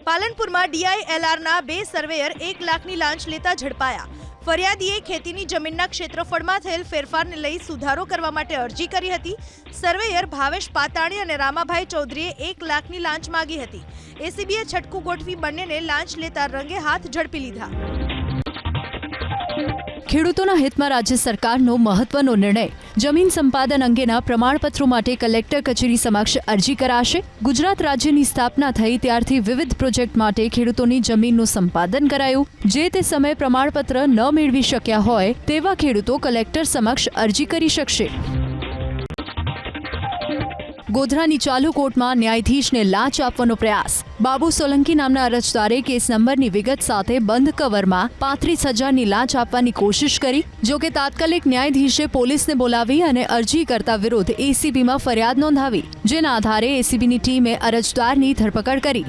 પાલનપુરમાં ડીઆઈએલઆરના 2 surveyor 1 લાખની લાંચ લેતા ઝડપાયા। ફરિયાદીએ ખેતીની જમીનના ક્ષેત્રફળમાં થયેલ ફેરફારને લઈ સુધારો કરવા માટે અરજી કરી હતી। સર્વેયર ભાવેશ પાતાણી અને રામાભાઈ ચૌધરીએ 1 લાખની લાંચ માંગી હતી। એસીબીએ છટકું ગોઠવી બંનેને લાંચ લેતા રંગે હાથ ઝડપી લીધા। ખેડૂતોના હિતમાં રાજ્ય સરકારનો મહત્વનો નિર્ણય। જમીન સંપાદન અંગેના પ્રમાણપત્રો માટે કલેક્ટર કચેરી સમક્ષ અરજી કરાશે। ગુજરાત રાજ્યની સ્થાપના થઈ ત્યારથી વિવિધ પ્રોજેક્ટ માટે ખેડૂતોની જમીનનું સંપાદન કરાયું। જે તે સમયે પ્રમાણપત્ર ન મેળવી શક્યા હોય તેવા ખેડૂતો કલેક્ટર સમક્ષ અરજી કરી શકશે। ગોધરાની ચાલુ કોર્ટમાં ન્યાયાધીશને લાંચ આપવાનો પ્રયાસ। બાબુ સોલંકી નામના અરજદારે કેસ નંબરની વિગત સાથે બંધ કવરમાં 35,000ની લાંચ આપવાની કોશિશ કરી। જોકે તાત્કાલિક ન્યાયાધીશે પોલીસને બોલાવી અને અરજી કરતા વિરુદ્ધ એસીબીમાં ફરિયાદ નોંધાવી, જેના આધારે એસીબીની ટીમે અરજદારની ધરપકડ કરી।